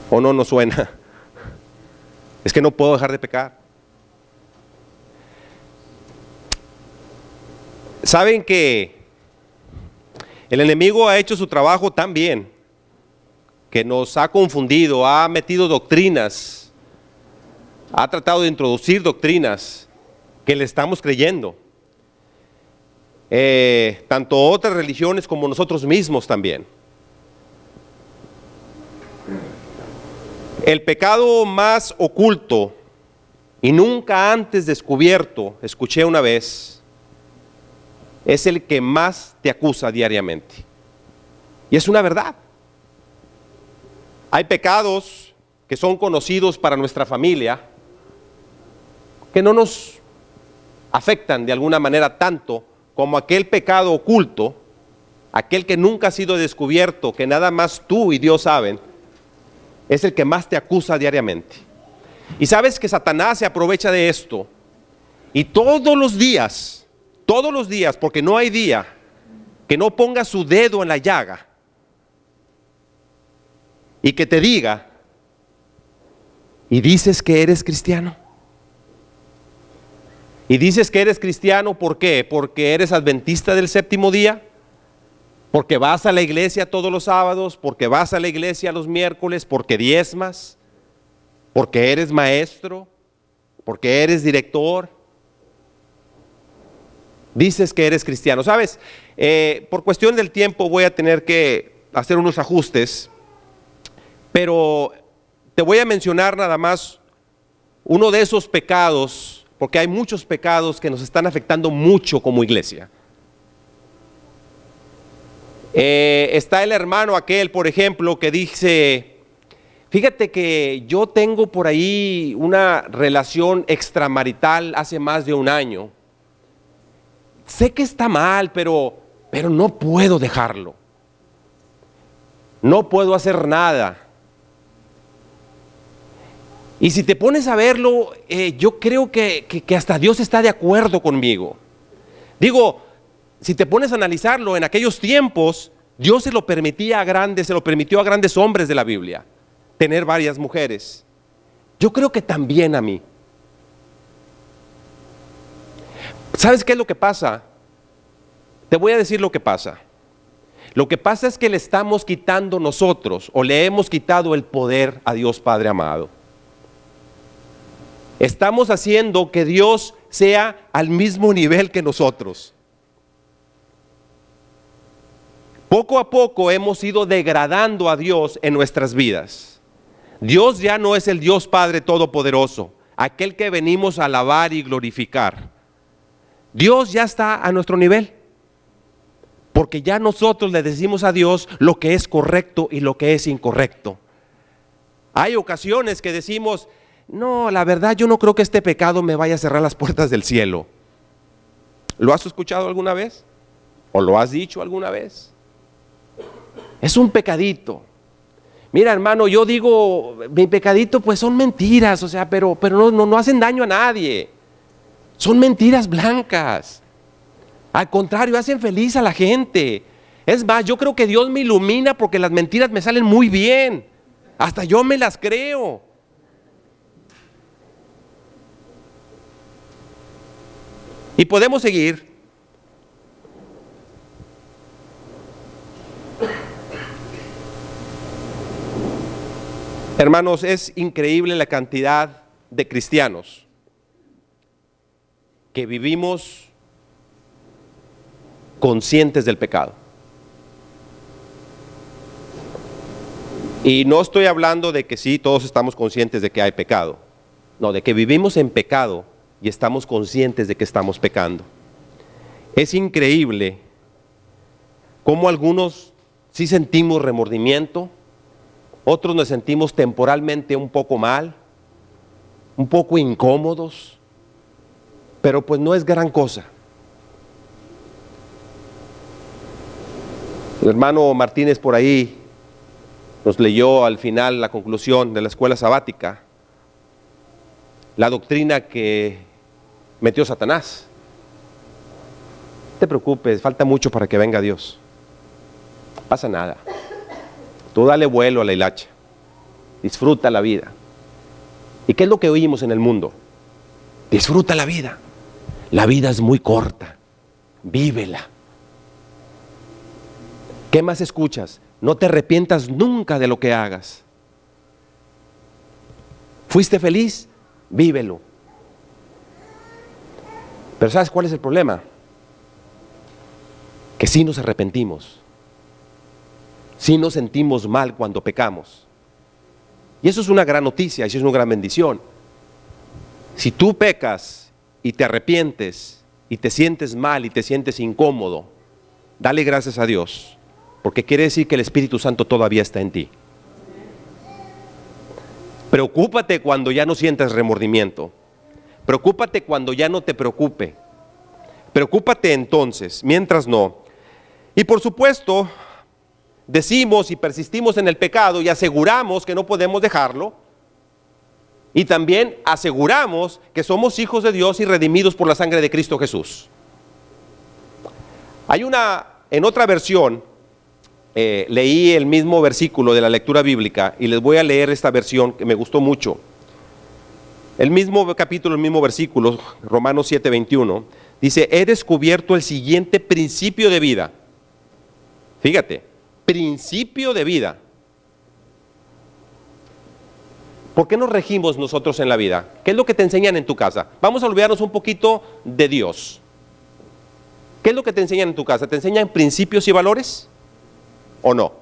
¿O no nos suena? Es que no puedo dejar de pecar. ¿Saben que el enemigo ha hecho su trabajo tan bien que nos ha confundido, ha metido doctrinas, ha tratado de introducir doctrinas que le estamos creyendo? Tanto otras religiones como nosotros mismos también. El pecado más oculto y nunca antes descubierto, escuché una vez, es el que más te acusa diariamente. Y es una verdad. Hay pecados que son conocidos para nuestra familia, que no nos afectan de alguna manera tanto como aquel pecado oculto, aquel que nunca ha sido descubierto, que nada más tú y Dios saben, es el que más te acusa diariamente. Y sabes que Satanás se aprovecha de esto, y todos los días, porque no hay día que no ponga su dedo en la llaga y que te diga, ¿y dices que eres cristiano? ¿Y dices que eres cristiano por qué? ¿Porque eres adventista del séptimo día? ¿Porque vas a la iglesia todos los sábados? ¿Porque vas a la iglesia los miércoles? ¿Porque diezmas? ¿Porque eres maestro? ¿Porque eres director? Dices que eres cristiano. ¿Sabes? Por cuestión del tiempo voy a tener que hacer unos ajustes, pero te voy a mencionar nada más uno de esos pecados, porque hay muchos pecados que nos están afectando mucho como iglesia. Está el hermano aquel, por ejemplo, que dice, fíjate que yo tengo por ahí una relación extramarital hace más de un año. Sé que está mal, pero no puedo dejarlo. No puedo hacer nada. Y si te pones a verlo, yo creo que hasta Dios está de acuerdo conmigo. Digo, si te pones a analizarlo, en aquellos tiempos, Dios se lo permitió a grandes hombres de la Biblia, tener varias mujeres. Yo creo que también a mí. ¿Sabes qué es lo que pasa? Te voy a decir lo que pasa. Lo que pasa es que le estamos quitando nosotros, o le hemos quitado el poder a Dios Padre amado. Estamos haciendo que Dios sea al mismo nivel que nosotros. Poco a poco hemos ido degradando a Dios en nuestras vidas. Dios ya no es el Dios Padre Todopoderoso, aquel que venimos a alabar y glorificar. Dios ya está a nuestro nivel, porque ya nosotros le decimos a Dios lo que es correcto y lo que es incorrecto. Hay ocasiones que decimos, no, la verdad yo no creo que este pecado me vaya a cerrar las puertas del cielo. ¿Lo has escuchado alguna vez? ¿O lo has dicho alguna vez? Es un pecadito. Mira, hermano, yo digo, mi pecadito pues son mentiras, o sea, pero no hacen daño a nadie. Son mentiras blancas. Al contrario, hacen feliz a la gente. Es más, yo creo que Dios me ilumina porque las mentiras me salen muy bien. Hasta yo me las creo. Y podemos seguir. Hermanos, es increíble la cantidad de cristianos que vivimos conscientes del pecado. Y no estoy hablando de que sí, todos estamos conscientes de que hay pecado. No, de que vivimos en pecado y estamos conscientes de que estamos pecando. Es increíble cómo algunos sí sentimos remordimiento, otros nos sentimos temporalmente un poco mal, un poco incómodos, pero pues no es gran cosa. El hermano Martínez por ahí nos leyó al final la conclusión de la escuela sabática, la doctrina que metió Satanás. No te preocupes, falta mucho para que venga Dios. No pasa nada. Tú dale vuelo a la hilacha. Disfruta la vida. ¿Y qué es lo que oímos en el mundo? Disfruta la vida. La vida es muy corta. Vívela. ¿Qué más escuchas? No te arrepientas nunca de lo que hagas. ¿Fuiste feliz? Vívelo. Pero ¿sabes cuál es el problema? Que sí nos arrepentimos. Sí nos sentimos mal cuando pecamos. Y eso es una gran noticia, eso es una gran bendición. Si tú pecas y te arrepientes y te sientes mal y te sientes incómodo, dale gracias a Dios, porque quiere decir que el Espíritu Santo todavía está en ti. Preocúpate cuando ya no sientas remordimiento. Preocúpate cuando ya no te preocupe. Preocúpate entonces, mientras no. Y por supuesto, decimos y persistimos en el pecado y aseguramos que no podemos dejarlo. Y también aseguramos que somos hijos de Dios y redimidos por la sangre de Cristo Jesús. En otra versión, leí el mismo versículo de la lectura bíblica y les voy a leer esta versión que me gustó mucho. El mismo capítulo, el mismo versículo, Romanos 7:21, dice: he descubierto el siguiente principio de vida. Fíjate, principio de vida. ¿Por qué nos regimos nosotros en la vida? ¿Qué es lo que te enseñan en tu casa? Vamos a olvidarnos un poquito de Dios. ¿Qué es lo que te enseñan en tu casa? ¿Te enseñan principios y valores? ¿O no?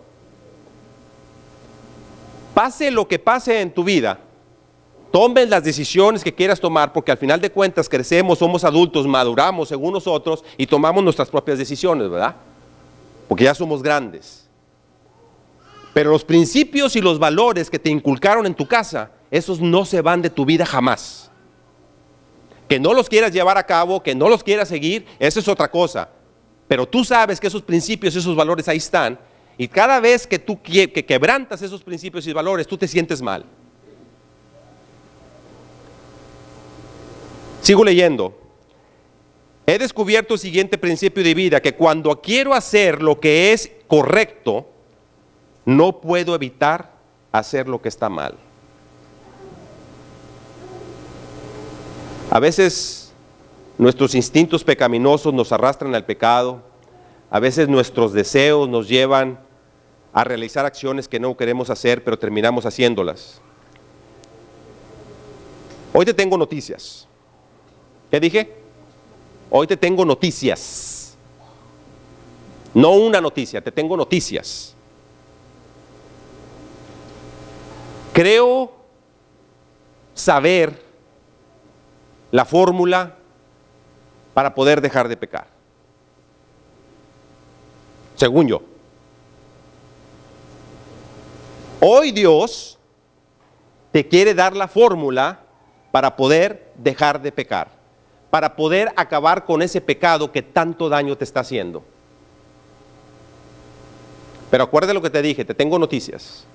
Pase lo que pase en tu vida, tomes las decisiones que quieras tomar, porque al final de cuentas crecemos, somos adultos, maduramos según nosotros y tomamos nuestras propias decisiones, ¿verdad? Porque ya somos grandes. Pero los principios y los valores que te inculcaron en tu casa, esos no se van de tu vida jamás. Que no los quieras llevar a cabo, que no los quieras seguir, eso es otra cosa. Pero tú sabes que esos principios y esos valores ahí están, y cada vez que tú quebrantas esos principios y valores, tú te sientes mal. Sigo leyendo. He descubierto el siguiente principio de vida, que cuando quiero hacer lo que es correcto, no puedo evitar hacer lo que está mal. A veces nuestros instintos pecaminosos nos arrastran al pecado. A veces nuestros deseos nos llevan a realizar acciones que no queremos hacer, pero terminamos haciéndolas. Hoy te tengo noticias. ¿Qué dije? Hoy te tengo noticias. No una noticia, te tengo noticias. Creo saber la fórmula para poder dejar de pecar. Según yo. Hoy Dios te quiere dar la fórmula para poder dejar de pecar, para poder acabar con ese pecado que tanto daño te está haciendo. Pero acuérdate lo que te dije, te tengo noticias.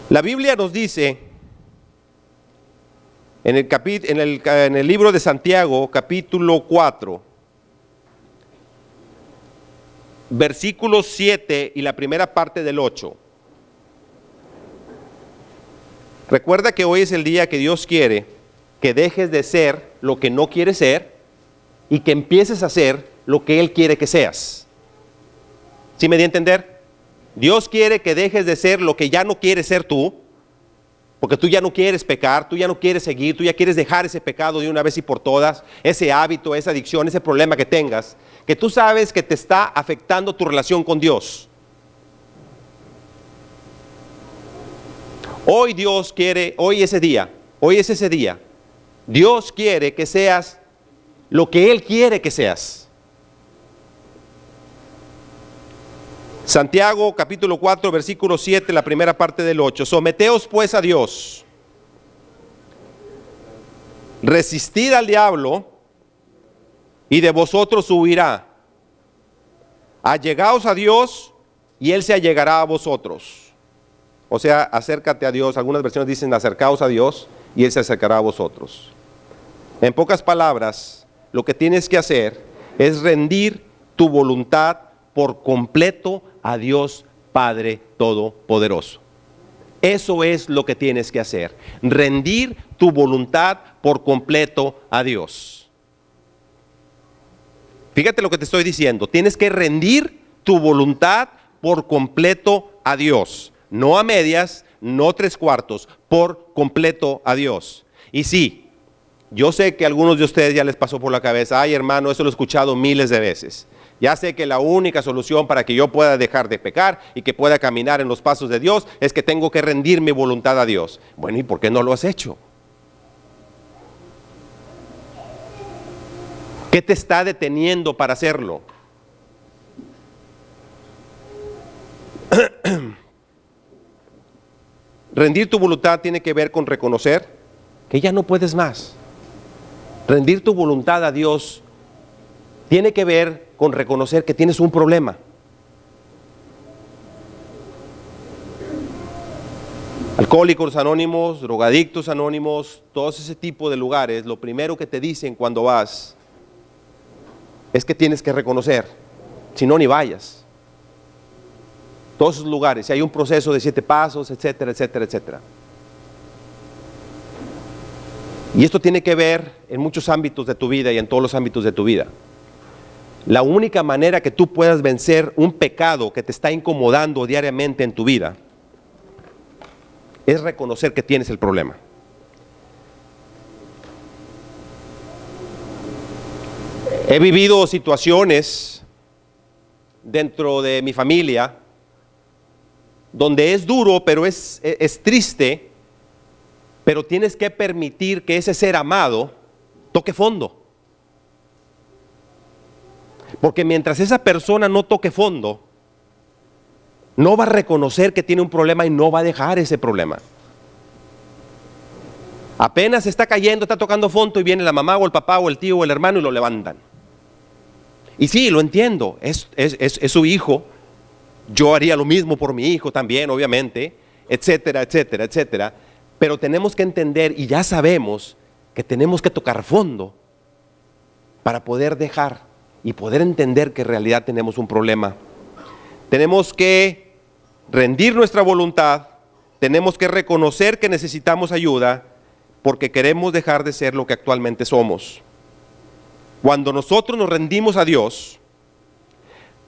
La Biblia nos dice en el libro de Santiago, capítulo 4, versículos 7 y la primera parte del 8. Recuerda que hoy es el día que Dios quiere que dejes de ser lo que no quieres ser y que empieces a ser lo que Él quiere que seas. ¿Sí me di a entender? Dios quiere que dejes de ser lo que ya no quieres ser tú, porque tú ya no quieres pecar, tú ya no quieres seguir, tú ya quieres dejar ese pecado de una vez y por todas, ese hábito, esa adicción, ese problema que tengas, que tú sabes que te está afectando tu relación con Dios. Hoy Dios quiere, hoy es ese día. Dios quiere que seas lo que Él quiere que seas. Santiago capítulo 4 versículo 7, la primera parte del 8. Someteos pues a Dios, resistid al diablo y de vosotros huirá. Allegaos a Dios y Él se allegará a vosotros. O sea, acércate a Dios. Algunas versiones dicen acercaos a Dios y Él se acercará a vosotros. En pocas palabras, lo que tienes que hacer es rendir tu voluntad por completo a Dios Padre Todopoderoso. Eso es lo que tienes que hacer. Rendir tu voluntad por completo a Dios. Fíjate lo que te estoy diciendo. Tienes que rendir tu voluntad por completo a Dios. No a medias, no tres cuartos, por completo a Dios. Y sí, yo sé que a algunos de ustedes ya les pasó por la cabeza, ay hermano, eso lo he escuchado miles de veces. Ya sé que la única solución para que yo pueda dejar de pecar y que pueda caminar en los pasos de Dios es que tengo que rendir mi voluntad a Dios. Bueno, ¿y por qué no lo has hecho? ¿Qué te está deteniendo para hacerlo? Rendir tu voluntad tiene que ver con reconocer que ya no puedes más. Rendir tu voluntad a Dios tiene que ver con reconocer que tienes un problema. Alcohólicos anónimos, drogadictos anónimos, todos ese tipo de lugares, lo primero que te dicen cuando vas es que tienes que reconocer, si no, ni vayas. Todos esos lugares, si hay un proceso de 7 pasos, etcétera, etcétera, etcétera. Y esto tiene que ver en muchos ámbitos de tu vida y en todos los ámbitos de tu vida. La única manera que tú puedas vencer un pecado que te está incomodando diariamente en tu vida es reconocer que tienes el problema. He vivido situaciones dentro de mi familia donde es duro, pero es triste, pero tienes que permitir que ese ser amado toque fondo. Porque mientras esa persona no toque fondo, no va a reconocer que tiene un problema y no va a dejar ese problema. Apenas está cayendo, está tocando fondo y viene la mamá o el papá o el tío o el hermano y lo levantan. Y sí, lo entiendo, es su hijo. Yo haría lo mismo por mi hijo también, obviamente, etcétera, etcétera, etcétera. Pero tenemos que entender y ya sabemos que tenemos que tocar fondo para poder dejar y poder entender que en realidad tenemos un problema. Tenemos que rendir nuestra voluntad, tenemos que reconocer que necesitamos ayuda porque queremos dejar de ser lo que actualmente somos. Cuando nosotros nos rendimos a Dios,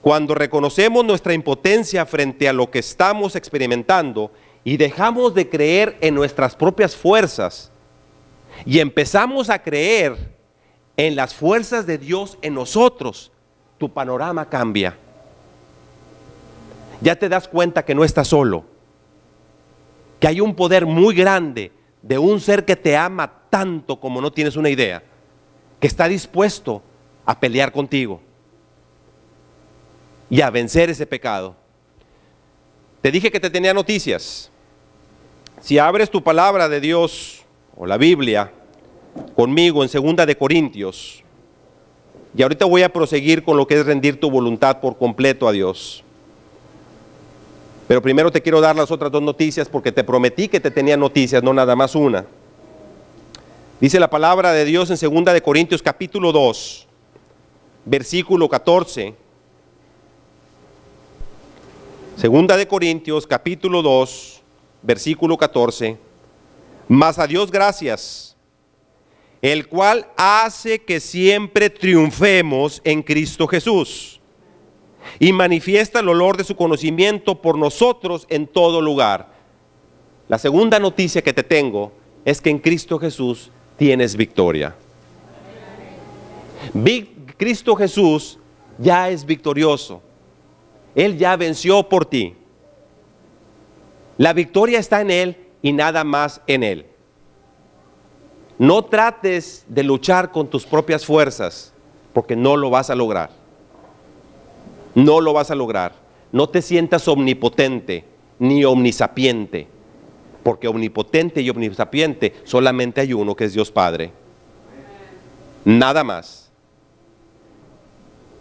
cuando reconocemos nuestra impotencia frente a lo que estamos experimentando y dejamos de creer en nuestras propias fuerzas y empezamos a creer en las fuerzas de Dios en nosotros, tu panorama cambia. Ya te das cuenta que no estás solo, que hay un poder muy grande de un ser que te ama tanto como no tienes una idea, que está dispuesto a pelear contigo y a vencer ese pecado. Te dije que te tenía noticias. Si abres tu palabra de Dios o la Biblia conmigo en 2 de Corintios, y ahorita voy a proseguir con lo que es rendir tu voluntad por completo a Dios. Pero primero te quiero dar las otras 2 noticias porque te prometí que te tenía noticias, no nada más una. Dice la palabra de Dios en 2 de Corintios capítulo 2, versículo 14. 2 de Corintios capítulo 2, versículo 14. Mas a Dios gracias, el cual hace que siempre triunfemos en Cristo Jesús y manifiesta el olor de su conocimiento por nosotros en todo lugar. La segunda noticia que te tengo es que en Cristo Jesús tienes victoria. Cristo Jesús ya es victorioso. Él ya venció por ti. La victoria está en Él y nada más en Él. No trates de luchar con tus propias fuerzas, porque no lo vas a lograr. No lo vas a lograr. No te sientas omnipotente ni omnisapiente, porque omnipotente y omnisapiente solamente hay uno, que es Dios Padre. Nada más.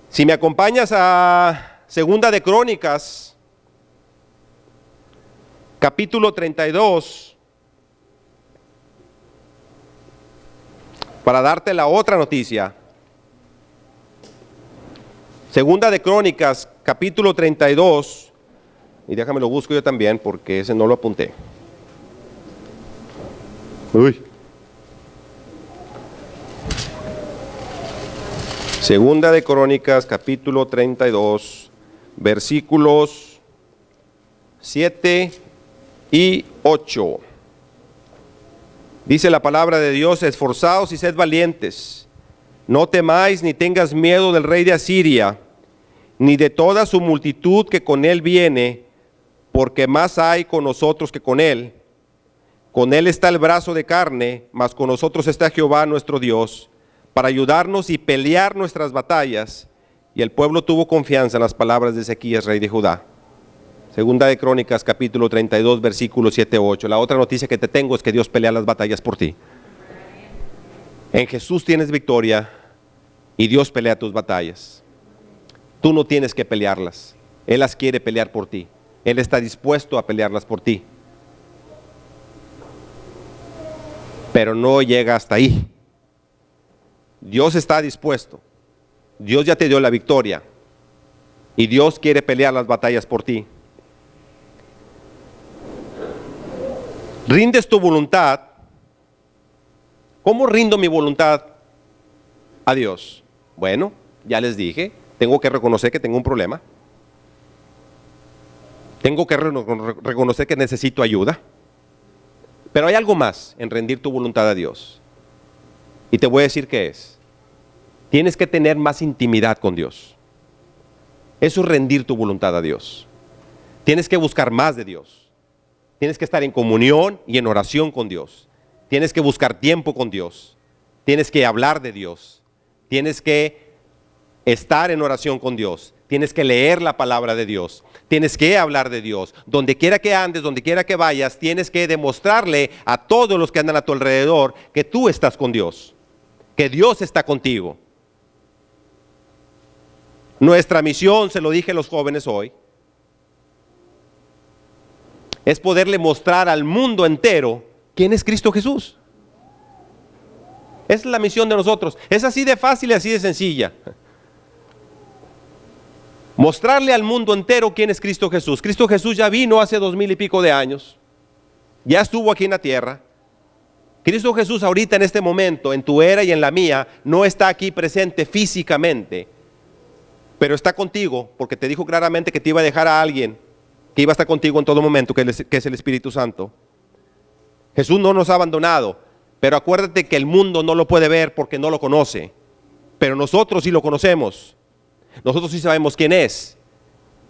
Si me acompañas a 2 de Crónicas, capítulo 32, para darte la otra noticia. 2 de Crónicas, capítulo 32, y déjame lo busco yo también porque ese no lo apunté. Uy. Segunda de Crónicas, capítulo 32, versículos 7 y 8. Dice la palabra de Dios: esforzaos y sed valientes, no temáis ni tengas miedo del rey de Asiria, ni de toda su multitud que con él viene, porque más hay con nosotros que con él. Con él está el brazo de carne, mas con nosotros está Jehová nuestro Dios, para ayudarnos y pelear nuestras batallas. Y el pueblo tuvo confianza en las palabras de Ezequías, rey de Judá. Segunda de Crónicas, capítulo 32, versículos 7 u 8. La otra noticia que te tengo es que Dios pelea las batallas por ti. En Jesús tienes victoria y Dios pelea tus batallas. Tú no tienes que pelearlas. Él las quiere pelear por ti. Él está dispuesto a pelearlas por ti. Pero no llega hasta ahí. Dios está dispuesto. Dios ya te dio la victoria. Y Dios quiere pelear las batallas por ti. ¿Rindes tu voluntad? ¿Cómo rindo mi voluntad a Dios? Bueno, ya les dije, tengo que reconocer que tengo un problema. Tengo que reconocer que necesito ayuda. Pero hay algo más en rendir tu voluntad a Dios. Y te voy a decir qué es. Tienes que tener más intimidad con Dios. Eso es rendir tu voluntad a Dios. Tienes que buscar más de Dios. Tienes que estar en comunión y en oración con Dios. Tienes que buscar tiempo con Dios. Tienes que hablar de Dios. Tienes que estar en oración con Dios. Tienes que leer la palabra de Dios. Tienes que hablar de Dios. Donde quiera que andes, donde quiera que vayas, tienes que demostrarle a todos los que andan a tu alrededor que tú estás con Dios. Que Dios está contigo. Nuestra misión, se lo dije a los jóvenes hoy, es poderle mostrar al mundo entero quién es Cristo Jesús. Esa es la misión de nosotros. Es así de fácil y así de sencilla. Mostrarle al mundo entero quién es Cristo Jesús. Cristo Jesús ya vino hace 2000 y pico de años. Ya estuvo aquí en la tierra. Cristo Jesús ahorita en este momento, en tu era y en la mía, no está aquí presente físicamente, pero está contigo porque te dijo claramente que te iba a dejar a alguien que iba a estar contigo en todo momento, que es el Espíritu Santo. Jesús no nos ha abandonado, pero acuérdate que el mundo no lo puede ver porque no lo conoce, pero nosotros sí lo conocemos. Nosotros sí sabemos quién es.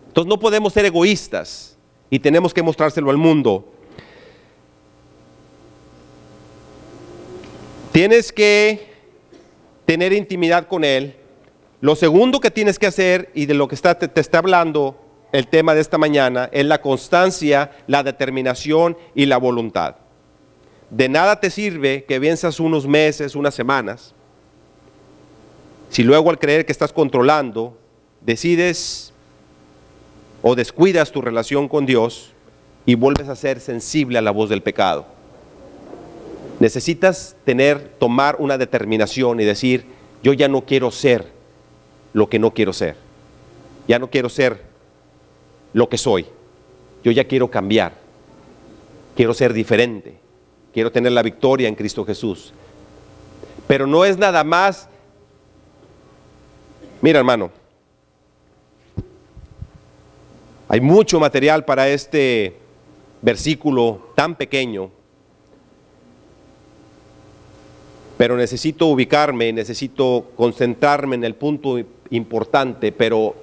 Entonces no podemos ser egoístas y tenemos que mostrárselo al mundo. Tienes que tener intimidad con Él. Lo segundo que tienes que hacer, y de lo que te está hablando el tema de esta mañana, es la constancia, la determinación y la voluntad. De nada te sirve que venzas unos meses, unas semanas, si luego al creer que estás controlando, decides o descuidas tu relación con Dios y vuelves a ser sensible a la voz del pecado. Necesitas tomar una determinación y decir: yo ya no quiero ser lo que no quiero ser. Ya no quiero ser lo que soy. Yo ya quiero cambiar. Quiero ser diferente. Quiero tener la victoria en Cristo Jesús. Pero no es nada más. Mira, hermano, hay mucho material para este versículo tan pequeño, pero necesito ubicarme, necesito concentrarme en el punto importante, pero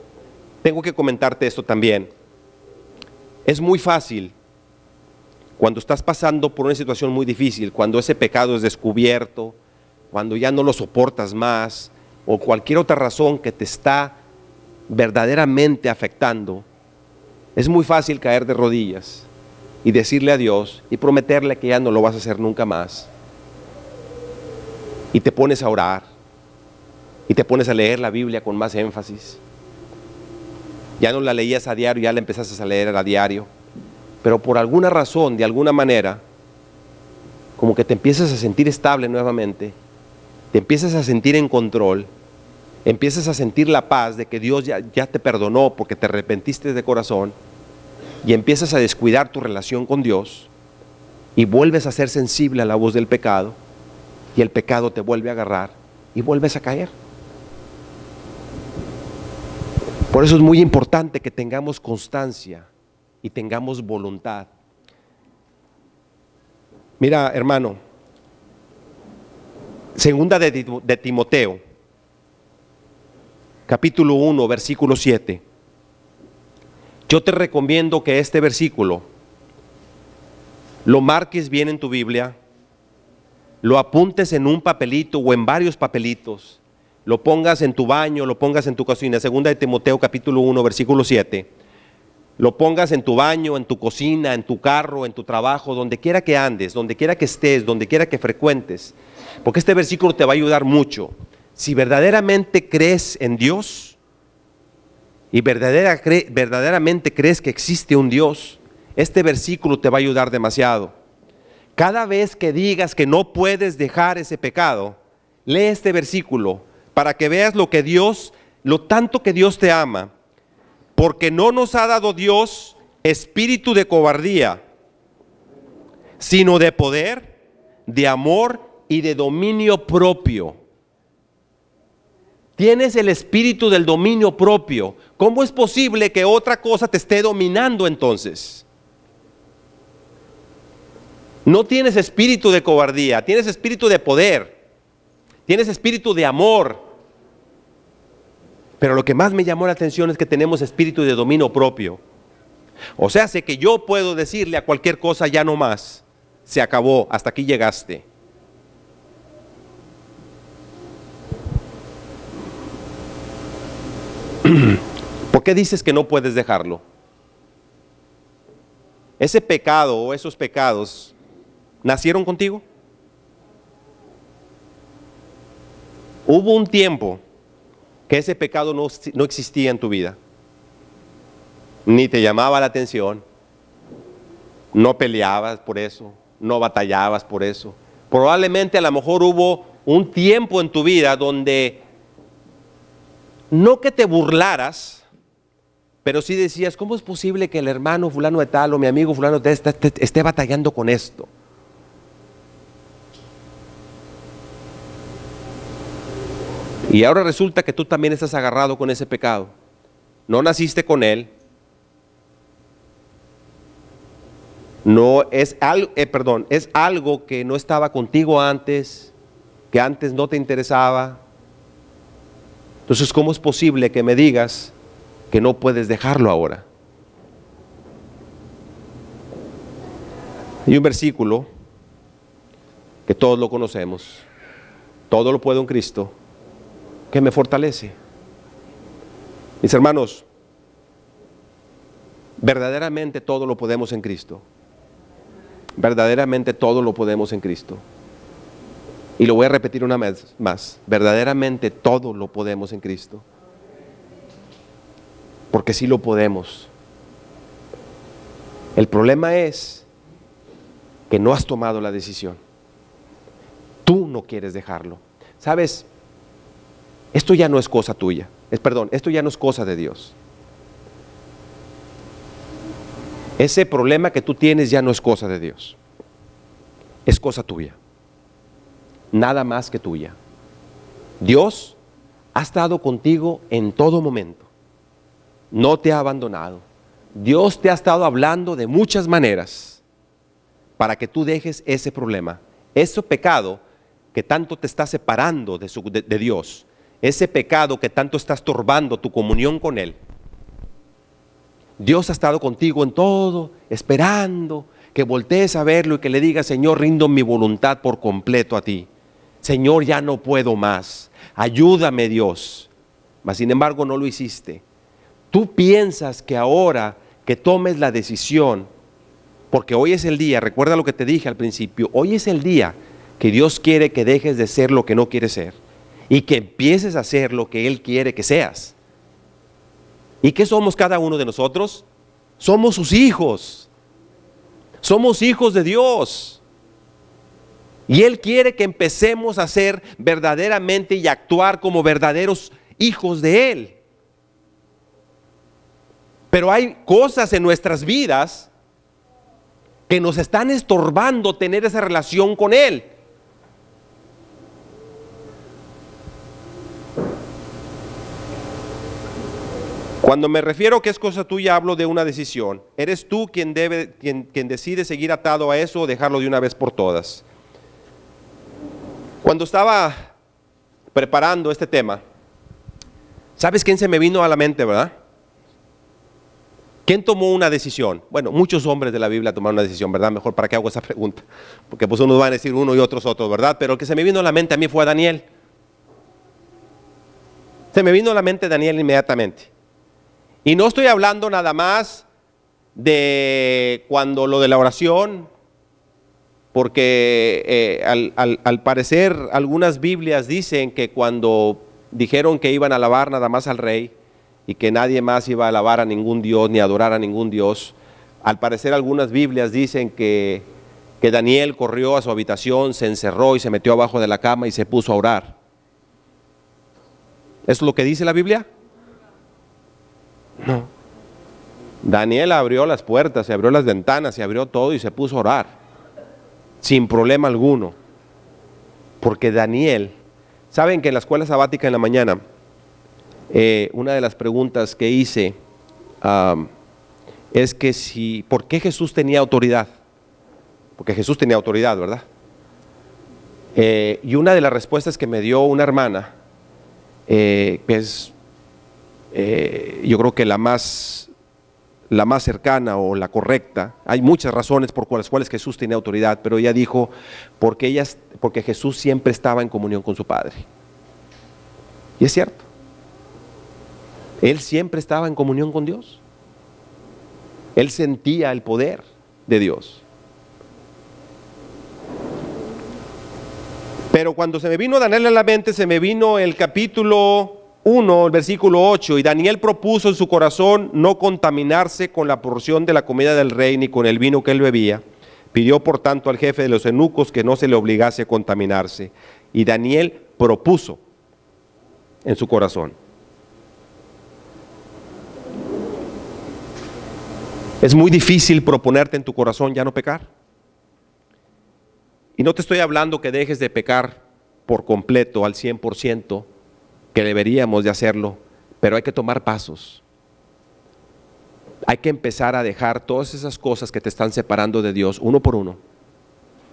tengo que comentarte esto también. Es muy fácil cuando estás pasando por una situación muy difícil, cuando ese pecado es descubierto, cuando ya no lo soportas más, o cualquier otra razón que te está verdaderamente afectando, es muy fácil caer de rodillas y decirle a Dios y prometerle que ya no lo vas a hacer nunca más. Y te pones a orar y te pones a leer la Biblia con más énfasis. Ya no la leías a diario, ya la empezaste a leer a diario, pero por alguna razón, de alguna manera, como que te empiezas a sentir estable nuevamente, te empiezas a sentir en control, empiezas a sentir la paz de que Dios ya te perdonó porque te arrepentiste de corazón, y empiezas a descuidar tu relación con Dios. y vuelves a ser sensible a la voz del pecado, y el pecado te vuelve a agarrar y vuelves a caer. Por eso es muy importante que tengamos constancia y tengamos voluntad. Mira, hermano, segunda de Timoteo, capítulo 1, versículo 7. Yo te recomiendo que este versículo lo marques bien en tu Biblia, lo apuntes en un papelito o en varios papelitos, lo pongas en tu baño, lo pongas en tu cocina. Segunda de Timoteo capítulo 1 versículo 7. Lo pongas en tu baño, en tu cocina, en tu carro, en tu trabajo, donde quiera que andes, donde quiera que estés, donde quiera que frecuentes, porque este versículo te va a ayudar mucho. Si verdaderamente crees en Dios y verdaderamente crees que existe un Dios, este versículo te va a ayudar demasiado. Cada vez que digas que no puedes dejar ese pecado, lee este versículo para que veas lo tanto que Dios te ama, porque no nos ha dado Dios espíritu de cobardía, sino de poder, de amor y de dominio propio. Tienes el espíritu del dominio propio. ¿Cómo es posible que otra cosa te esté dominando entonces? No tienes espíritu de cobardía, tienes espíritu de poder, tienes espíritu de amor. Pero lo que más me llamó la atención es que tenemos espíritu de dominio propio. O sea, sé que yo puedo decirle a cualquier cosa ya no más, se acabó, hasta aquí llegaste. ¿Por qué dices que no puedes dejarlo? Ese pecado o esos pecados ¿nacieron contigo? Hubo un tiempo que ese pecado no existía en tu vida, ni te llamaba la atención, no peleabas por eso, no batallabas por eso. Probablemente a lo mejor hubo un tiempo en tu vida donde no que te burlaras, pero sí decías, ¿cómo es posible que el hermano fulano de tal o mi amigo fulano de tal esté batallando con esto? Y ahora resulta que tú también estás agarrado con ese pecado. No naciste con él. No es algo, es algo que no estaba contigo antes, que antes no te interesaba. Entonces, ¿cómo es posible que me digas que no puedes dejarlo ahora? Hay un versículo que todos lo conocemos. Todo lo puedo en Cristo que me fortalece. Mis hermanos, verdaderamente todo lo podemos en Cristo. Verdaderamente todo lo podemos en Cristo. Y lo voy a repetir una vez más. Verdaderamente todo lo podemos en Cristo. Porque sí lo podemos. El problema es que no has tomado la decisión. Tú no quieres dejarlo. ¿Sabes? Esto ya no es cosa tuya. Esto ya no es cosa de Dios. Ese problema que tú tienes ya no es cosa de Dios. Es cosa tuya. Nada más que tuya. Dios ha estado contigo en todo momento. No te ha abandonado. Dios te ha estado hablando de muchas maneras para que tú dejes ese problema, ese pecado que tanto te está separando de Dios, ese pecado que tanto está estorbando tu comunión con Él. Dios ha estado contigo en todo, esperando que voltees a verlo y que le digas, Señor, rindo mi voluntad por completo a ti. Señor, ya no puedo más. Ayúdame, Dios. Mas sin embargo no lo hiciste. Tú piensas que ahora que tomes la decisión, porque hoy es el día, recuerda lo que te dije al principio, hoy es el día que Dios quiere que dejes de ser lo que no quieres ser y que empieces a ser lo que Él quiere que seas. ¿Y qué somos cada uno de nosotros? Somos sus hijos. Somos hijos de Dios. Y Él quiere que empecemos a ser verdaderamente y actuar como verdaderos hijos de Él. Pero hay cosas en nuestras vidas que nos están estorbando tener esa relación con Él. Cuando me refiero que es cosa tuya, hablo de una decisión. Eres tú quien decide seguir atado a eso o dejarlo de una vez por todas. Cuando estaba preparando este tema, ¿sabes quién se me vino a la mente, verdad? ¿Quién tomó una decisión? Bueno, muchos hombres de la Biblia tomaron una decisión, ¿verdad? Mejor para qué hago esa pregunta, porque pues unos van a decir uno y otros otros, ¿verdad? Pero el que se me vino a la mente a mí fue a Daniel. Se me vino a la mente Daniel inmediatamente. Y no estoy hablando nada más de cuando lo de la oración, porque al parecer algunas Biblias dicen que cuando dijeron que iban a alabar nada más al rey y que nadie más iba a alabar a ningún Dios ni adorar a ningún Dios, al parecer algunas Biblias dicen que Daniel corrió a su habitación, se encerró y se metió abajo de la cama y se puso a orar. ¿Eso es lo que dice la Biblia? No. Daniel abrió las puertas, se abrió las ventanas, se abrió todo y se puso a orar, sin problema alguno. Porque Daniel, saben que en la escuela sabática en la mañana, una de las preguntas que hice es que ¿por qué Jesús tenía autoridad? Porque Jesús tenía autoridad, ¿verdad? Y una de las respuestas que me dio una hermana, que es yo creo que la más cercana o la correcta, hay muchas razones por las cuales Jesús tiene autoridad, pero ella dijo, porque Jesús siempre estaba en comunión con su Padre. Y es cierto, Él siempre estaba en comunión con Dios. Él sentía el poder de Dios. Pero cuando se me vino Daniel a la mente, se me vino el capítulo 1, el versículo 8, y Daniel propuso en su corazón no contaminarse con la porción de la comida del rey ni con el vino que él bebía. Pidió por tanto al jefe de los eunucos que no se le obligase a contaminarse. Y Daniel propuso en su corazón. Es muy difícil proponerte en tu corazón ya no pecar. Y no te estoy hablando que dejes de pecar por completo al 100%, que deberíamos de hacerlo, pero hay que tomar pasos. Hay que empezar a dejar todas esas cosas que te están separando de Dios, uno por uno,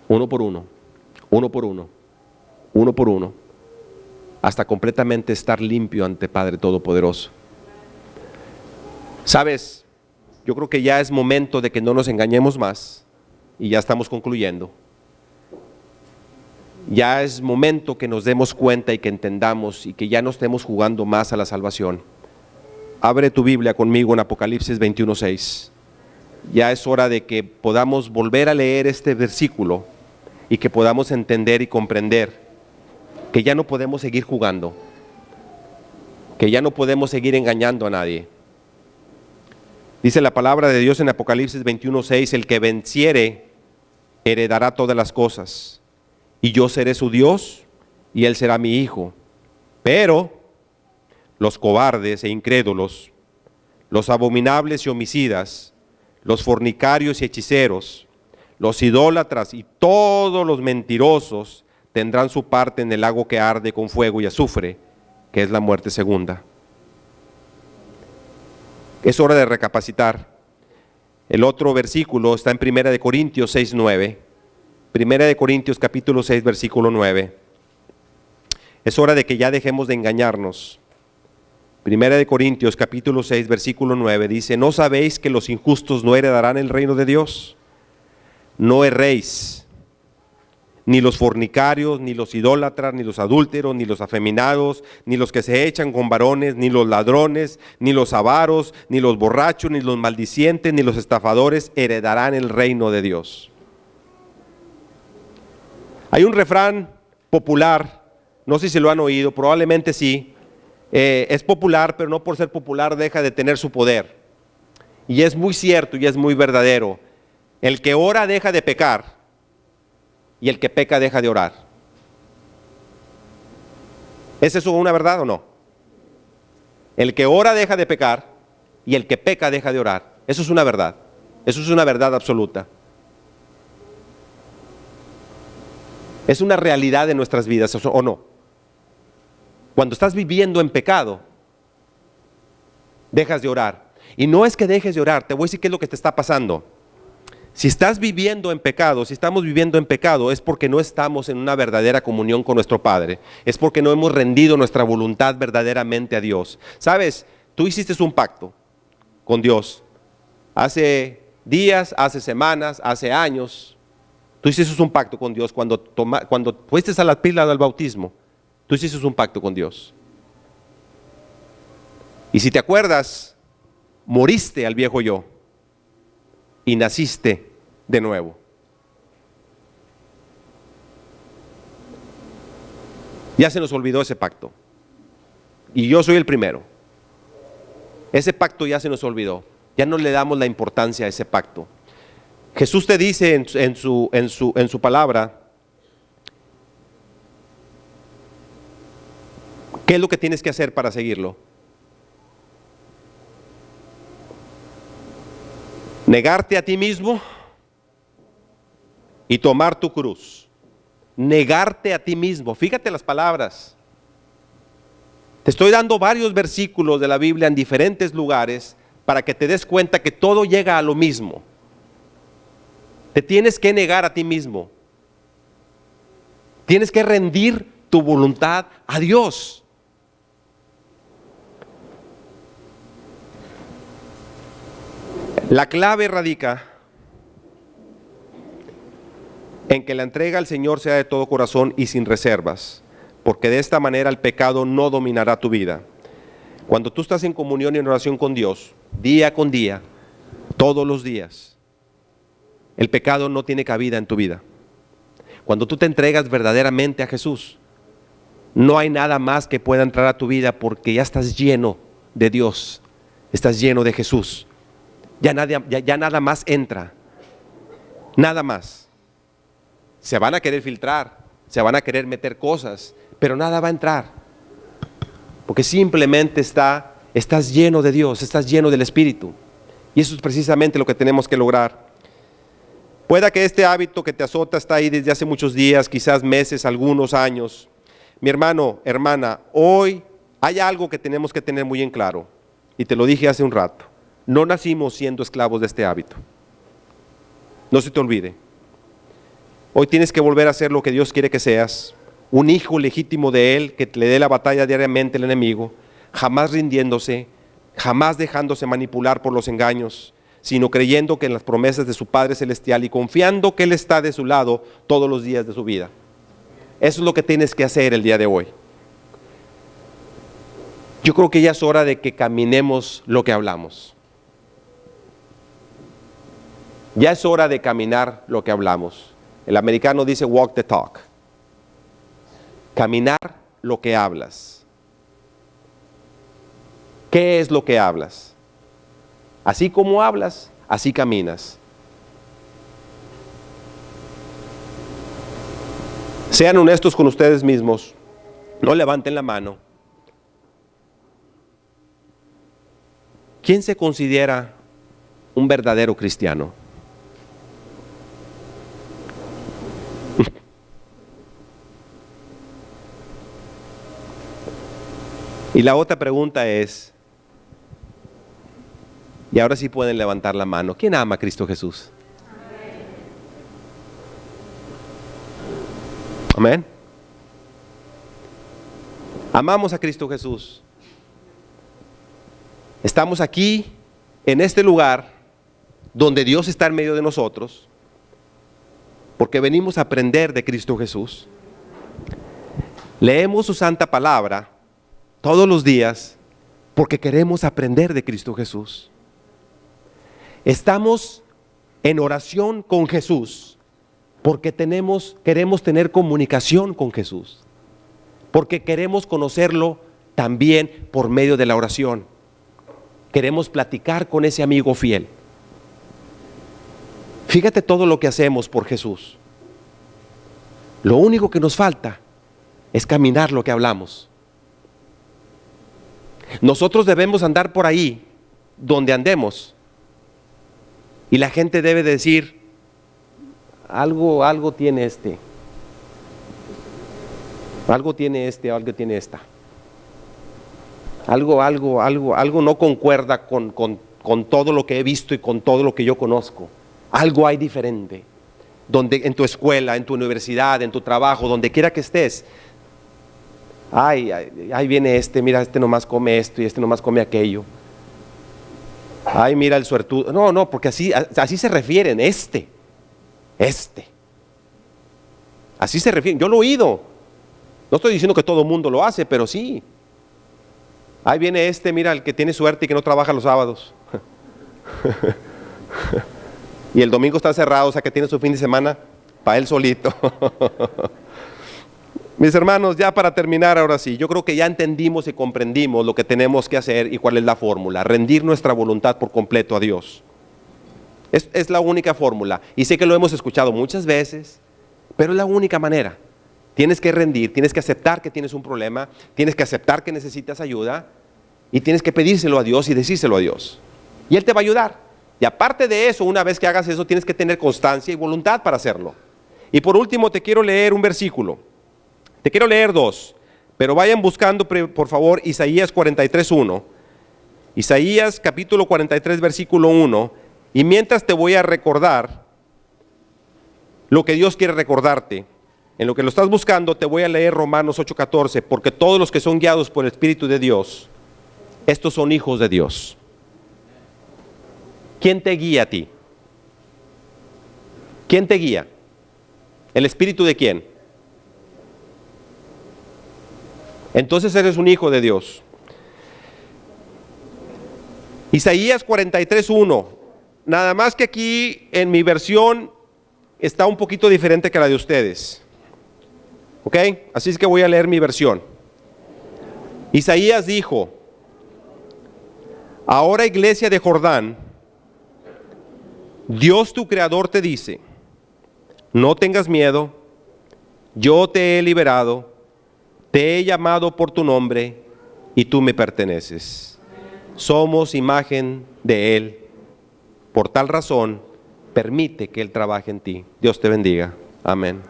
uno por uno, uno por uno, uno por uno, hasta completamente estar limpio ante Padre Todopoderoso. ¿Sabes? Yo creo que ya es momento de que no nos engañemos más, y ya estamos concluyendo. Ya es momento que nos demos cuenta y que entendamos y que ya no estemos jugando más a la salvación. Abre tu Biblia conmigo en Apocalipsis 21:6. Ya es hora de que podamos volver a leer este versículo y que podamos entender y comprender que ya no podemos seguir jugando, que ya no podemos seguir engañando a nadie. Dice la palabra de Dios en Apocalipsis 21:6, el que venciere heredará todas las cosas. Y yo seré su Dios, y él será mi hijo. Pero los cobardes e incrédulos, los abominables y homicidas, los fornicarios y hechiceros, los idólatras y todos los mentirosos tendrán su parte en el lago que arde con fuego y azufre, que es la muerte segunda. Es hora de recapacitar. El otro versículo está en 1 Corintios 6:9. 1 Corintios capítulo 6 versículo 9. Es hora de que ya dejemos de engañarnos. 1 Corintios capítulo 6 versículo 9 dice, ¿no sabéis que los injustos no heredarán el reino de Dios? No erréis, ni los fornicarios, ni los idólatras, ni los adúlteros, ni los afeminados, ni los que se echan con varones, ni los ladrones, ni los avaros, ni los borrachos, ni los maldicientes, ni los estafadores heredarán el reino de Dios. Hay un refrán popular, no sé si lo han oído, probablemente sí, es popular, pero no por ser popular deja de tener su poder. Y es muy cierto y es muy verdadero. El que ora deja de pecar y el que peca deja de orar. ¿Es eso una verdad o no? El que ora deja de pecar y el que peca deja de orar. Eso es una verdad. Eso es una verdad absoluta. Es una realidad de nuestras vidas, ¿o no? Cuando estás viviendo en pecado, dejas de orar. Y no es que dejes de orar, te voy a decir qué es lo que te está pasando. Si estás viviendo en pecado, si estamos viviendo en pecado, es porque no estamos en una verdadera comunión con nuestro Padre. Es porque no hemos rendido nuestra voluntad verdaderamente a Dios. ¿Sabes? Tú hiciste un pacto con Dios. Hace días, hace semanas, hace años. Tú hiciste un pacto con Dios cuando fuiste a la pila del bautismo. Tú hiciste un pacto con Dios. Y si te acuerdas, moriste al viejo yo y naciste de nuevo. Ya se nos olvidó ese pacto. Y yo soy el primero. Ese pacto ya se nos olvidó. Ya no le damos la importancia a ese pacto. Jesús te dice en su palabra, ¿qué es lo que tienes que hacer para seguirlo? Negarte a ti mismo y tomar tu cruz. Negarte a ti mismo. Fíjate las palabras. Te estoy dando varios versículos de la Biblia en diferentes lugares para que te des cuenta que todo llega a lo mismo. Te tienes que negar a ti mismo. Tienes que rendir tu voluntad a Dios. La clave radica en que la entrega al Señor sea de todo corazón y sin reservas, porque de esta manera el pecado no dominará tu vida. Cuando tú estás en comunión y en oración con Dios, día con día, todos los días, el pecado no tiene cabida en tu vida. Cuando tú te entregas verdaderamente a Jesús, no hay nada más que pueda entrar a tu vida porque ya estás lleno de Dios, estás lleno de Jesús. Ya nada más entra, nada más. Se van a querer filtrar, se van a querer meter cosas, pero nada va a entrar. Porque simplemente estás lleno de Dios, estás lleno del Espíritu. Y eso es precisamente lo que tenemos que lograr. Pueda que este hábito que te azota está ahí desde hace muchos días, quizás meses, algunos años. Mi hermano, hermana, hoy hay algo que tenemos que tener muy en claro. Y te lo dije hace un rato. No nacimos siendo esclavos de este hábito. No se te olvide. Hoy tienes que volver a ser lo que Dios quiere que seas. Un hijo legítimo de Él, que le dé la batalla diariamente al enemigo, jamás rindiéndose, jamás dejándose manipular por los engaños, sino creyendo que en las promesas de su Padre Celestial y confiando que Él está de su lado todos los días de su vida. Eso es lo que tienes que hacer el día de hoy. Yo creo que ya es hora de que caminemos lo que hablamos. Ya es hora de caminar lo que hablamos. El americano dice walk the talk. Caminar lo que hablas. ¿Qué es lo que hablas? Así como hablas, así caminas. Sean honestos con ustedes mismos. No levanten la mano. ¿Quién se considera un verdadero cristiano? Y la otra pregunta es, y ahora sí pueden levantar la mano, ¿quién ama a Cristo Jesús? Amén. Amamos a Cristo Jesús. Estamos aquí, en este lugar, donde Dios está en medio de nosotros, porque venimos a aprender de Cristo Jesús. Leemos su santa palabra todos los días, porque queremos aprender de Cristo Jesús. Estamos en oración con Jesús, porque queremos tener comunicación con Jesús, porque queremos conocerlo también por medio de la oración. Queremos platicar con ese amigo fiel. Fíjate todo lo que hacemos por Jesús. Lo único que nos falta es caminar lo que hablamos. Nosotros debemos andar por ahí, donde andemos, y la gente debe decir, algo tiene este. Algo tiene algo tiene esta. Algo no concuerda con todo lo que he visto y con todo lo que yo conozco. Algo hay diferente. Donde, en tu escuela, en tu universidad, en tu trabajo, donde quiera que estés. Ahí viene mira, nomás come esto y nomás come aquello. Ay, mira el suertudo. No, porque así se refieren, este. Así se refieren, yo lo he oído. No estoy diciendo que todo el mundo lo hace, pero sí. Ahí viene mira, el que tiene suerte y que no trabaja los sábados. Y el domingo está cerrado, o sea que tiene su fin de semana para él solito. Mis hermanos, ya para terminar ahora sí, yo creo que ya entendimos y comprendimos lo que tenemos que hacer y cuál es la fórmula. Rendir nuestra voluntad por completo a Dios. Es la única fórmula. Y sé que lo hemos escuchado muchas veces, pero es la única manera. Tienes que rendir, tienes que aceptar que tienes un problema, tienes que aceptar que necesitas ayuda y tienes que pedírselo a Dios y decírselo a Dios. Y Él te va a ayudar. Y aparte de eso, una vez que hagas eso, tienes que tener constancia y voluntad para hacerlo. Y por último, te quiero leer un versículo. Te quiero leer dos, pero vayan buscando por favor Isaías 43:1. Isaías capítulo 43 versículo 1. Y mientras te voy a recordar lo que Dios quiere recordarte, en lo que lo estás buscando, te voy a leer Romanos 8:14, porque todos los que son guiados por el Espíritu de Dios, estos son hijos de Dios. ¿Quién te guía a ti? ¿Quién te guía? ¿El Espíritu de quién? Entonces eres un hijo de Dios. Isaías 43:1. Nada más que aquí en mi versión está un poquito diferente que la de ustedes. ¿Ok? Así es que voy a leer mi versión. Isaías dijo: ahora, iglesia de Jordán, Dios tu creador te dice: no tengas miedo, yo te he liberado, te he llamado por tu nombre y tú me perteneces. Somos imagen de Él. Por tal razón, permite que Él trabaje en ti. Dios te bendiga. Amén.